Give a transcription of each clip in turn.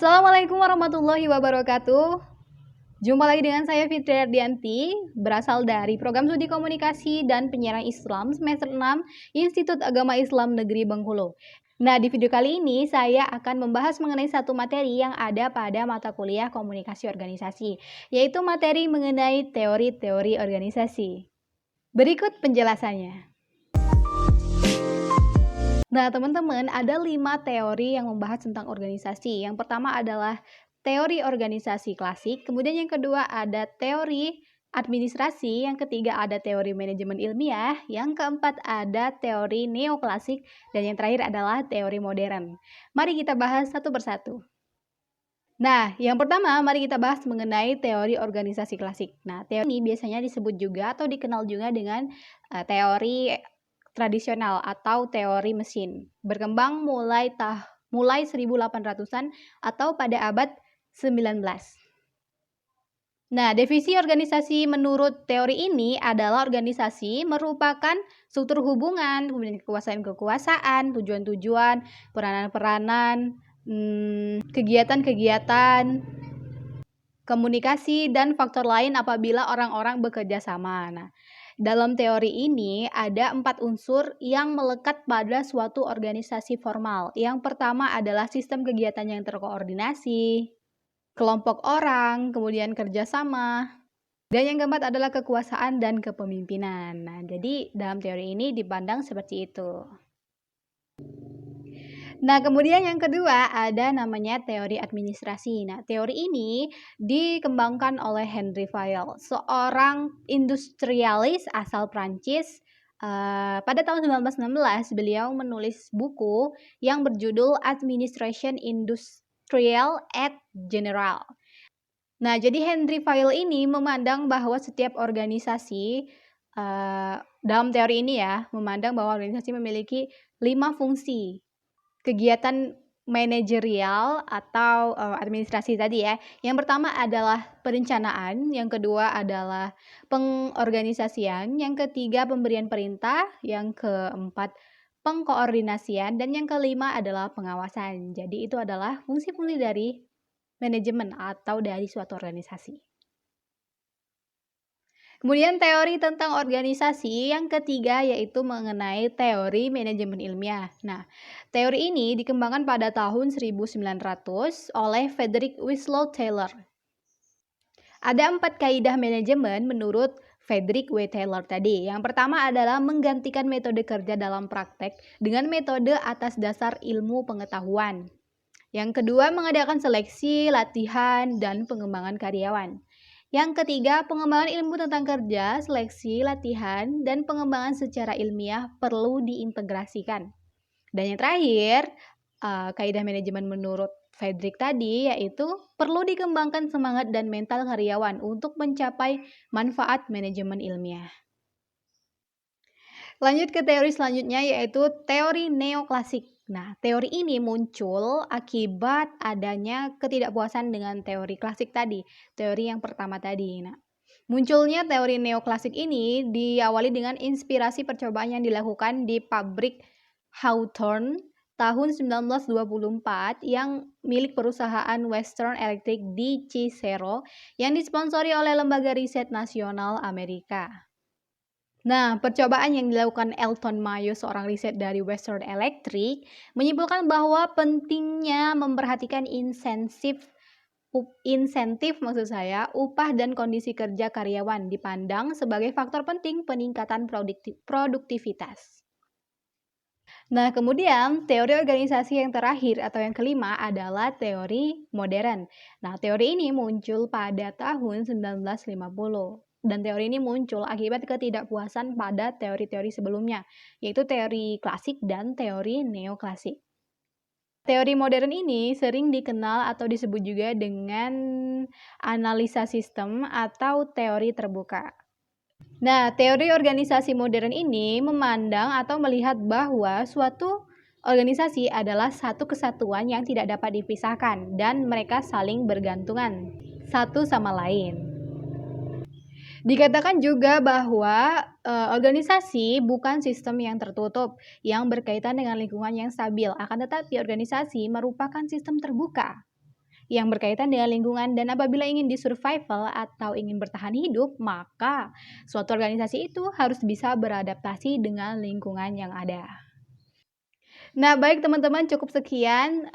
Assalamualaikum warahmatullahi wabarakatuh. Jumpa lagi dengan saya Fitri Ardianti, berasal dari Program Studi Komunikasi dan Penyiaran Islam semester 6 Institut Agama Islam Negeri Bengkulu. Nah, di video kali ini saya akan membahas mengenai satu materi yang ada pada mata kuliah Komunikasi Organisasi, yaitu materi mengenai teori-teori organisasi. Berikut penjelasannya. Nah, teman-teman, ada 5 teori yang membahas tentang organisasi. Yang pertama adalah teori organisasi klasik, kemudian yang kedua ada teori administrasi, yang ketiga ada teori manajemen ilmiah, yang keempat ada teori neoklasik, dan yang terakhir adalah teori modern. Mari kita bahas satu persatu. Nah, yang pertama, mari kita bahas mengenai teori organisasi klasik. Nah, teori ini biasanya disebut juga atau dikenal juga dengan teori tradisional atau teori mesin. Berkembang mulai 1800-an atau pada abad 19. Nah, definisi organisasi menurut teori ini adalah organisasi merupakan struktur hubungan, kemudian kekuasaan-kekuasaan, tujuan-tujuan, peranan-peranan, kegiatan-kegiatan, komunikasi, dan faktor lain apabila orang-orang bekerja sama. Nah, dalam teori ini ada 4 unsur yang melekat pada suatu organisasi formal. Yang pertama adalah sistem kegiatan yang terkoordinasi, kelompok orang, kemudian kerjasama, dan yang keempat adalah kekuasaan dan kepemimpinan. Nah, jadi dalam teori ini dipandang seperti itu. Nah, kemudian yang kedua ada namanya teori administrasi. Nah, teori ini dikembangkan oleh Henry Fayol, seorang industrialis asal Prancis. Pada tahun 1916, beliau menulis buku yang berjudul Administration Industrial et General. Nah, jadi Henry Fayol ini memandang bahwa setiap organisasi, dalam teori ini ya, memandang bahwa organisasi memiliki 5 fungsi. Kegiatan manajerial atau administrasi tadi ya. Yang pertama adalah perencanaan, yang kedua adalah pengorganisasian, yang ketiga pemberian perintah, yang keempat pengkoordinasian, dan yang kelima adalah pengawasan. Jadi itu adalah fungsi-fungsi dari manajemen atau dari suatu organisasi. Kemudian teori tentang organisasi yang ketiga yaitu mengenai teori manajemen ilmiah. Nah, teori ini dikembangkan pada tahun 1900 oleh Frederick Winslow Taylor. Ada 4 kaidah manajemen menurut Frederick W. Taylor tadi. Yang pertama adalah menggantikan metode kerja dalam praktek dengan metode atas dasar ilmu pengetahuan. Yang kedua, mengadakan seleksi, latihan, dan pengembangan karyawan. Yang ketiga, pengembangan ilmu tentang kerja, seleksi, latihan, dan pengembangan secara ilmiah perlu diintegrasikan. Dan yang terakhir, kaidah manajemen menurut Frederick tadi yaitu perlu dikembangkan semangat dan mental karyawan untuk mencapai manfaat manajemen ilmiah. Lanjut ke teori selanjutnya yaitu teori neoklasik. Nah, teori ini muncul akibat adanya ketidakpuasan dengan teori klasik tadi, teori yang pertama tadi. Nah, munculnya teori neoklasik ini diawali dengan inspirasi percobaan yang dilakukan di pabrik Hawthorne tahun 1924 yang milik perusahaan Western Electric di Cicero yang disponsori oleh Lembaga Riset Nasional Amerika. Nah, percobaan yang dilakukan Elton Mayo, seorang riset dari Western Electric, menyimpulkan bahwa pentingnya memperhatikan insentif upah dan kondisi kerja karyawan dipandang sebagai faktor penting peningkatan produktivitas. Nah, kemudian teori organisasi yang terakhir atau yang kelima adalah teori modern. Nah, teori ini muncul pada tahun 1950. Dan teori ini muncul akibat ketidakpuasan pada teori-teori sebelumnya, yaitu teori klasik dan teori neoklasik. Teori modern ini sering dikenal atau disebut juga dengan analisa sistem atau teori terbuka. Nah, teori organisasi modern ini memandang atau melihat bahwa suatu organisasi adalah satu kesatuan yang tidak dapat dipisahkan dan mereka saling bergantungan satu sama lain. Dikatakan juga bahwa organisasi bukan sistem yang tertutup yang berkaitan dengan lingkungan yang stabil, akan tetapi organisasi merupakan sistem terbuka yang berkaitan dengan lingkungan, dan apabila ingin di-survival atau ingin bertahan hidup, maka suatu organisasi itu harus bisa beradaptasi dengan lingkungan yang ada. Nah, baik teman-teman, cukup sekian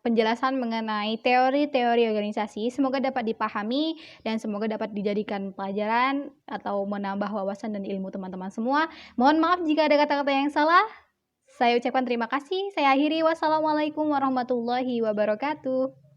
penjelasan mengenai teori-teori organisasi. Semoga dapat dipahami dan semoga dapat dijadikan pelajaran atau menambah wawasan dan ilmu teman-teman semua. Mohon maaf jika ada kata-kata yang salah. Saya ucapkan terima kasih. Saya akhiri. Wassalamualaikum warahmatullahi wabarakatuh.